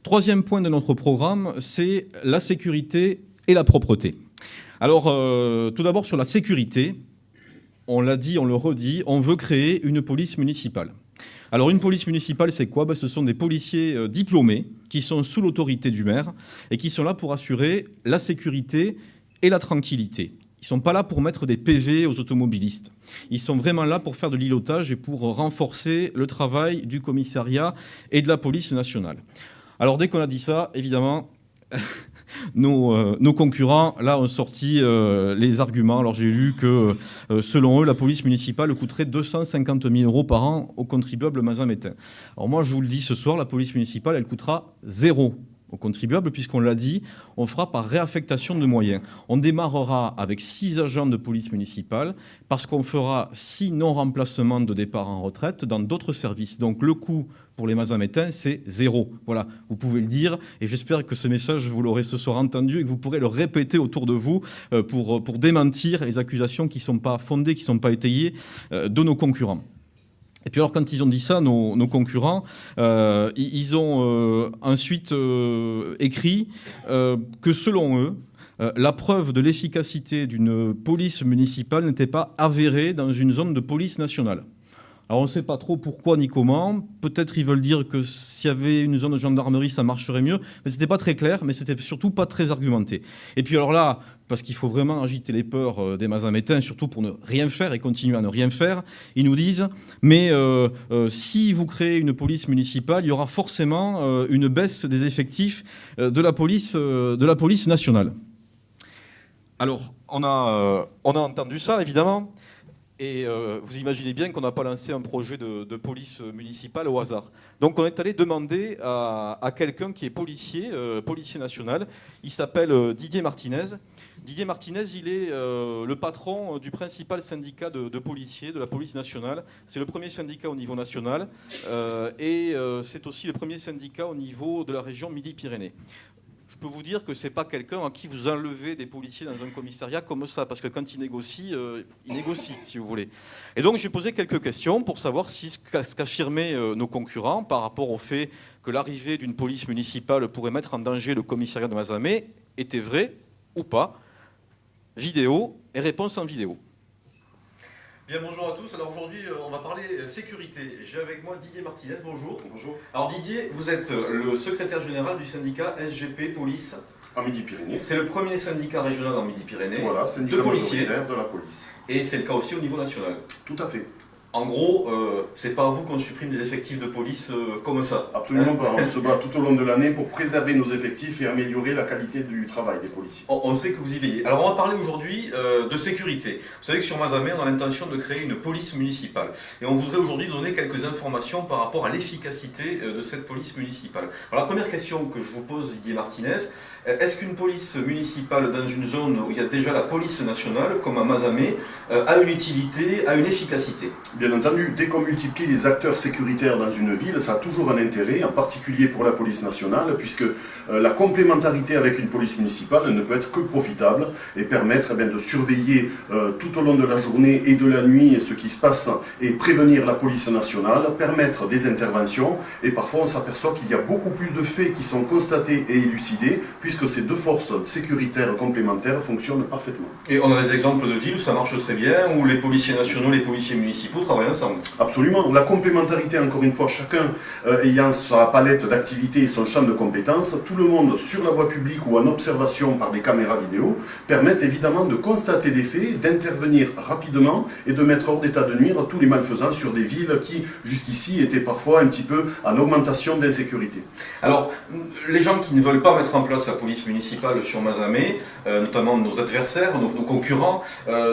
Troisième point de notre programme, c'est la sécurité et la propreté. Alors, tout d'abord sur la sécurité, on l'a dit, on le redit, on veut créer une police municipale. Alors une police municipale, c'est quoi ? Ce sont des policiers diplômés qui sont sous l'autorité du maire et qui sont là pour assurer la sécurité et la tranquillité. Ils ne sont pas là pour mettre des PV aux automobilistes. Ils sont vraiment là pour faire de l'îlotage et pour renforcer le travail du commissariat et de la police nationale. Alors dès qu'on a dit ça, évidemment, nos concurrents là ont sorti les arguments. Alors j'ai lu que selon eux, la police municipale coûterait 250 000 € par an aux contribuables mazamétains. Alors moi je vous le dis ce soir, la police municipale elle coûtera 0 aux contribuables, puisqu'on l'a dit, on fera par réaffectation de moyens. On démarrera avec 6 agents de police municipale, parce qu'on fera 6 non-remplacements de départ en retraite dans d'autres services. Donc le coût pour les mazamétains, c'est 0. Voilà, vous pouvez le dire, et j'espère que ce message, vous l'aurez ce soir entendu, et que vous pourrez le répéter autour de vous pour démentir les accusations qui ne sont pas fondées, qui ne sont pas étayées de nos concurrents. Et puis alors quand ils ont dit ça, nos concurrents, ils ont ensuite écrit que selon eux, la preuve de l'efficacité d'une police municipale n'était pas avérée dans une zone de police nationale. Alors on ne sait pas trop pourquoi ni comment. Peut-être ils veulent dire que s'il y avait une zone de gendarmerie, ça marcherait mieux. Mais ce n'était pas très clair, mais c'était surtout pas très argumenté. Et puis alors là, parce qu'il faut vraiment agiter les peurs des mazamétains, surtout pour ne rien faire et continuer à ne rien faire, ils nous disent « Mais si vous créez une police municipale, il y aura forcément une baisse des effectifs de la police nationale. » Alors, on a entendu ça, évidemment. Et vous imaginez bien qu'on n'a pas lancé un projet de police municipale au hasard. Donc on est allé demander à quelqu'un qui est policier national. Il s'appelle Didier Martinez. Didier Martinez, il est le patron du principal syndicat de policiers de la police nationale. C'est le premier syndicat au niveau national et c'est aussi le premier syndicat au niveau de la région Midi-Pyrénées. Je peux vous dire que ce n'est pas quelqu'un à qui vous enlevez des policiers dans un commissariat comme ça, parce que quand il négocie, si vous voulez. Et donc j'ai posé quelques questions pour savoir si ce qu'affirmaient nos concurrents par rapport au fait que l'arrivée d'une police municipale pourrait mettre en danger le commissariat de Mazamet était vrai ou pas. Vidéo et réponse en vidéo. Bien, bonjour à tous. Alors aujourd'hui, on va parler sécurité. J'ai avec moi Didier Martinez. Bonjour. Bonjour. Alors Didier, vous êtes le secrétaire général du syndicat SGP Police. En Midi-Pyrénées. C'est le premier syndicat régional en Midi-Pyrénées. Voilà, syndicat de policiers de la police. Et c'est le cas aussi au niveau national. Tout à fait. En gros, c'est pas à vous qu'on supprime des effectifs de police comme ça. Absolument pas. On se bat tout au long de l'année pour préserver nos effectifs et améliorer la qualité du travail des policiers. On sait que vous y veillez. Alors on va parler aujourd'hui de sécurité. Vous savez que sur Mazamet, on a l'intention de créer une police municipale. Et on voudrait aujourd'hui donner quelques informations par rapport à l'efficacité de cette police municipale. Alors la première question que je vous pose, Didier Martinez, est-ce qu'une police municipale dans une zone où il y a déjà la police nationale, comme à Mazamet, a une utilité, a une efficacité ? Bien entendu, dès qu'on multiplie les acteurs sécuritaires dans une ville, ça a toujours un intérêt, en particulier pour la police nationale, puisque la complémentarité avec une police municipale ne peut être que profitable et permettre de surveiller tout au long de la journée et de la nuit ce qui se passe et prévenir la police nationale, permettre des interventions et parfois on s'aperçoit qu'il y a beaucoup plus de faits qui sont constatés et élucidés puisque ces deux forces sécuritaires complémentaires fonctionnent parfaitement. Et on a des exemples de villes où ça marche très bien, où les policiers nationaux, les policiers municipaux travaillent ensemble. Absolument. La complémentarité, encore une fois, chacun ayant sa palette d'activités et son champ de compétences, tout le monde sur la voie publique ou en observation par des caméras vidéo, permettent évidemment de constater des faits, d'intervenir rapidement et de mettre hors d'état de nuire tous les malfaisants sur des villes qui, jusqu'ici, étaient parfois un petit peu en augmentation d'insécurité. Alors, les gens qui ne veulent pas mettre en place la police municipale sur Mazamet, notamment nos adversaires, nos concurrents,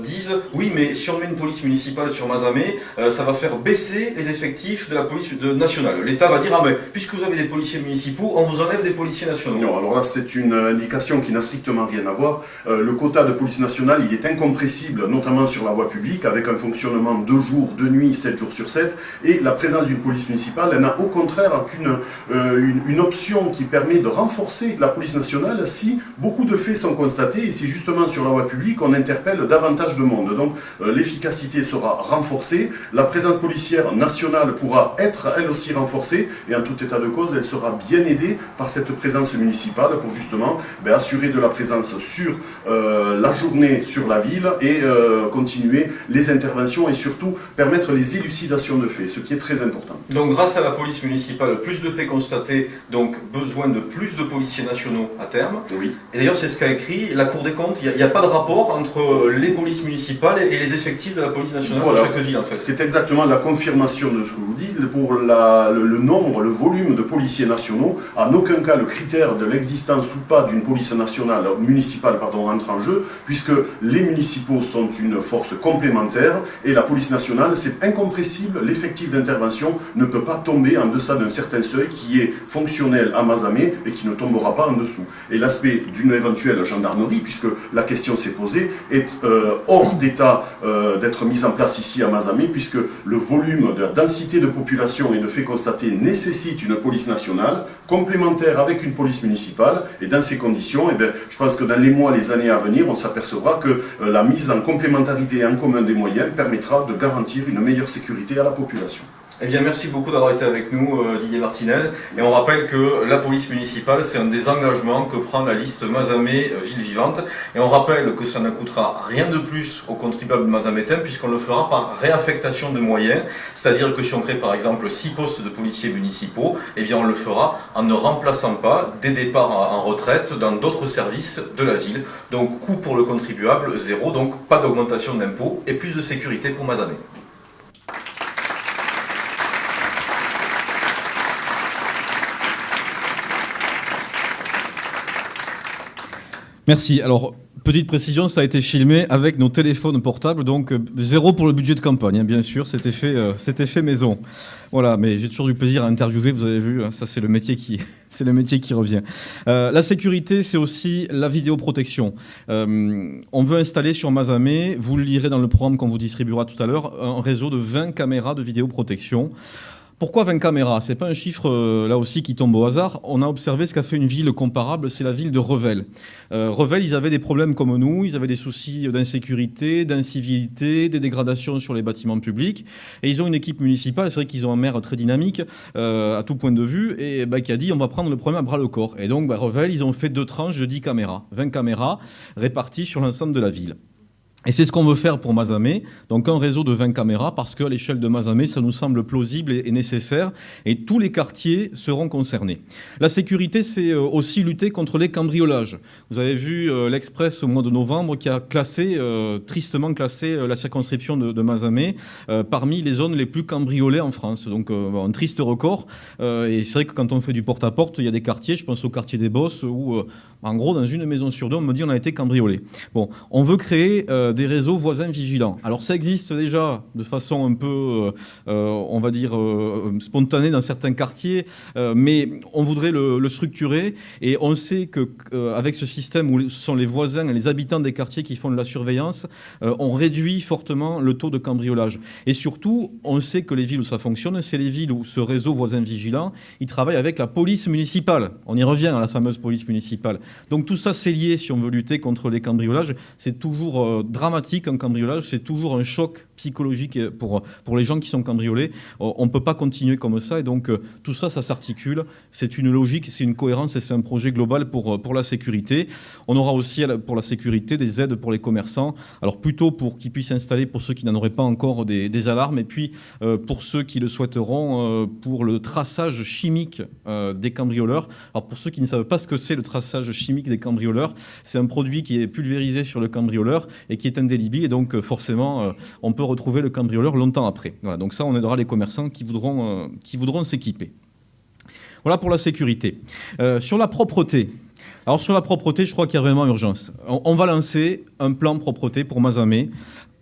disent « Oui, mais si on met une police municipale sur Mazamet, ça va faire baisser les effectifs de la police nationale. » L'État va dire « Ah mais, puisque vous avez des policiers municipaux, on vous enlève des policiers nationaux. » Non, alors là, c'est une indication qui n'a strictement rien à voir. Le quota de police nationale, il est incompressible, notamment sur la voie publique, avec un fonctionnement de jour, de nuit, 7 jours sur 7. Et la présence d'une police municipale, elle n'a au contraire qu'une option qui permet de renforcer la police nationale si beaucoup de faits sont constatés et si justement sur la voie publique, on interpelle davantage de monde. Donc l'efficacité sera renforcée La présence policière nationale pourra être elle aussi renforcée et en tout état de cause, elle sera bien aidée par cette présence municipale pour justement assurer de la présence sur la journée sur la ville et continuer les interventions et surtout permettre les élucidations de faits, ce qui est très important. Donc grâce à la police municipale, plus de faits constatés, donc besoin de plus de policiers nationaux à terme. Oui. Et d'ailleurs c'est ce qu'a écrit la Cour des comptes, il n'y a pas de rapport entre les polices municipales et les effectifs de la police nationale de chaque ville en fait. C'est exactement la confirmation de ce que vous dites. Pour le nombre, le volume de policiers nationaux, en aucun cas le critère de l'existence ou pas d'une police nationale, municipale entre en jeu, puisque les municipaux sont une force complémentaire et la police nationale, c'est incompressible, l'effectif d'intervention ne peut pas tomber en deçà d'un certain seuil qui est fonctionnel à Mazamet et qui ne tombera pas en dessous. Et l'aspect d'une éventuelle gendarmerie, puisque la question s'est posée, est hors d'état d'être mise en place ici à Mazamet, puisque le volume de la densité de population et de faits constatés nécessite une police nationale complémentaire avec une police municipale. Et dans ces conditions, je pense que dans les mois, les années à venir, on s'apercevra que la mise en complémentarité et en commun des moyens permettra de garantir une meilleure sécurité à la population. Eh bien, merci beaucoup d'avoir été avec nous, Didier Martinez. Et on rappelle que la police municipale, c'est un des engagements que prend la liste Mazamet Ville Vivante. Et on rappelle que ça ne coûtera rien de plus aux contribuables mazamétains, puisqu'on le fera par réaffectation de moyens. C'est-à-dire que si on crée par exemple 6 postes de policiers municipaux, eh bien on le fera en ne remplaçant pas des départs en retraite dans d'autres services de la ville. Donc coût pour le contribuable, zéro, donc pas d'augmentation d'impôts et plus de sécurité pour Mazamet. Merci. Alors, petite précision, ça a été filmé avec nos téléphones portables, donc zéro pour le budget de campagne, hein, bien sûr, c'était fait maison. Voilà, mais j'ai toujours du plaisir à interviewer, vous avez vu, hein, ça c'est le métier qui revient. La sécurité, c'est aussi la vidéoprotection. On veut installer sur Mazamet, vous le lirez dans le programme qu'on vous distribuera tout à l'heure, un réseau de 20 caméras de vidéoprotection. Pourquoi 20 caméras ? Ce n'est pas un chiffre, là aussi, qui tombe au hasard. On a observé ce qu'a fait une ville comparable, c'est la ville de Revel. Revel, ils avaient des problèmes comme nous, ils avaient des soucis d'insécurité, d'incivilité, des dégradations sur les bâtiments publics. Et ils ont une équipe municipale, c'est vrai qu'ils ont un maire très dynamique, à tout point de vue, et qui a dit on va prendre le problème à bras-le-corps. Et donc, Revel, ils ont fait 2 tranches de 10 caméras, 20 caméras réparties sur l'ensemble de la ville. Et c'est ce qu'on veut faire pour Mazamet, donc un réseau de 20 caméras, parce qu'à l'échelle de Mazamet, ça nous semble plausible et nécessaire, et tous les quartiers seront concernés. La sécurité, c'est aussi lutter contre les cambriolages. Vous avez vu l'Express au mois de novembre qui a tristement classé la circonscription de Mazamet parmi les zones les plus cambriolées en France. Donc un triste record, et c'est vrai que quand on fait du porte-à-porte, il y a des quartiers, je pense au quartier des Bosses, où en gros, dans une maison sur 2, on me dit on a été cambriolé. Bon, on veut créer des réseaux voisins vigilants. Alors ça existe déjà de façon un peu, on va dire, spontanée dans certains quartiers, mais on voudrait le structurer, et on sait qu'avec ce système où ce sont les voisins et les habitants des quartiers qui font de la surveillance, on réduit fortement le taux de cambriolage. Et surtout, on sait que les villes où ça fonctionne, c'est les villes où ce réseau voisin vigilant, il travaille avec la police municipale. On y revient à la fameuse police municipale. Donc tout ça, c'est lié si on veut lutter contre les cambriolages. C'est toujours dramatique un cambriolage, c'est toujours un choc psychologique pour les gens qui sont cambriolés. On ne peut pas continuer comme ça, et donc tout ça, ça s'articule. C'est une logique, c'est une cohérence, et c'est un projet global pour la sécurité. On aura aussi pour la sécurité des aides pour les commerçants, alors plutôt pour qu'ils puissent installer, pour ceux qui n'en auraient pas encore, des alarmes, et puis pour ceux qui le souhaiteront, pour le traçage chimique des cambrioleurs. Alors pour ceux qui ne savent pas ce que c'est le traçage chimique des cambrioleurs, c'est un produit qui est pulvérisé sur le cambrioleur et qui est indélébile, et donc forcément on peut retrouver le cambrioleur longtemps après. Voilà, donc ça, on aidera les commerçants qui voudront s'équiper. Voilà pour la sécurité. Sur la propreté. Alors sur la propreté, je crois qu'il y a vraiment urgence. On va lancer un plan propreté pour Mazamet.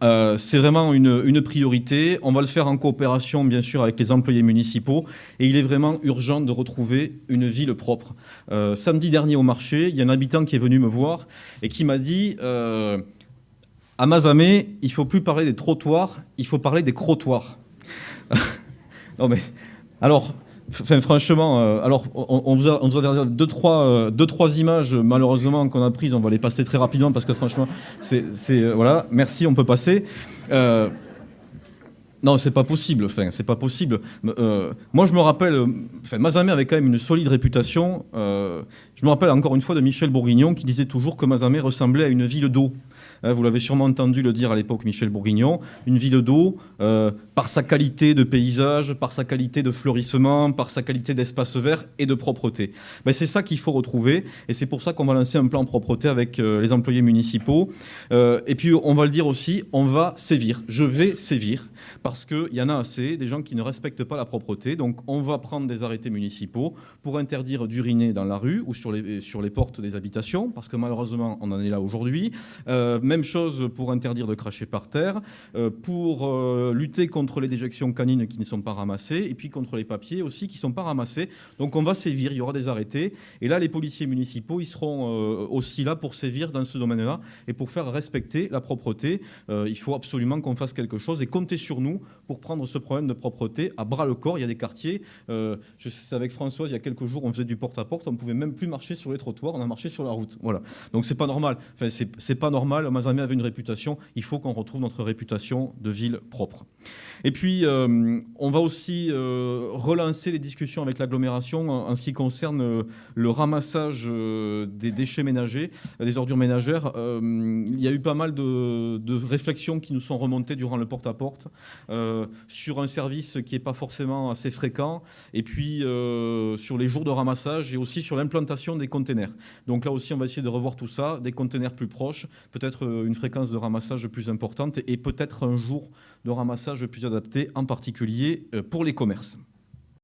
C'est vraiment une priorité. On va le faire en coopération, bien sûr, avec les employés municipaux. Et il est vraiment urgent de retrouver une ville propre. Samedi dernier au marché, il y a un habitant qui est venu me voir et qui m'a dit à Mazamet, il ne faut plus parler des trottoirs, il faut parler des crottoirs. Non mais, alors... Enfin, franchement, alors on vous a deux, trois images, malheureusement, qu'on a prises. On va les passer très rapidement parce que franchement, voilà, merci, on peut passer. Non, c'est pas possible. Enfin, c'est pas possible. Moi, je me rappelle. Mazamet avait quand même une solide réputation. Je me rappelle encore une fois de Michel Bourguignon qui disait toujours que Mazamet ressemblait à une ville d'eau. Vous l'avez sûrement entendu le dire à l'époque, Michel Bourguignon. Une ville d'eau, par sa qualité de paysage, par sa qualité de fleurissement, par sa qualité d'espace vert et de propreté. C'est ça qu'il faut retrouver. Et c'est pour ça qu'on va lancer un plan propreté avec les employés municipaux. Et puis, on va le dire aussi, on va sévir. Je vais sévir. Parce qu'il y en a assez, des gens qui ne respectent pas la propreté. Donc on va prendre des arrêtés municipaux pour interdire d'uriner dans la rue ou sur les portes des habitations, parce que malheureusement on en est là aujourd'hui. Même chose pour interdire de cracher par terre, pour lutter contre les déjections canines qui ne sont pas ramassées, et puis contre les papiers aussi qui ne sont pas ramassés. Donc on va sévir, il y aura des arrêtés. Et là, les policiers municipaux, ils seront aussi là pour sévir dans ce domaine-là et pour faire respecter la propreté. Il faut absolument qu'on fasse quelque chose et compter sur nous pour prendre ce problème de propreté à bras-le-corps. Il y a des quartiers, je sais, avec Françoise, il y a quelques jours, on faisait du porte-à-porte, on ne pouvait même plus marcher sur les trottoirs, on a marché sur la route. Voilà. Donc c'est pas normal. Enfin, c'est pas normal. Mazamet avait une réputation, il faut qu'on retrouve notre réputation de ville propre. Et puis, on va aussi relancer les discussions avec l'agglomération en ce qui concerne le ramassage des déchets ménagers, des ordures ménagères. Il y a eu pas mal de réflexions qui nous sont remontées durant le porte-à-porte sur un service qui n'est pas forcément assez fréquent, et puis sur les jours de ramassage et aussi sur l'implantation des containers. Donc là aussi, on va essayer de revoir tout ça, des containers plus proches, peut-être une fréquence de ramassage plus importante et peut-être un jour de ramassage plus adapté, en particulier pour les commerces.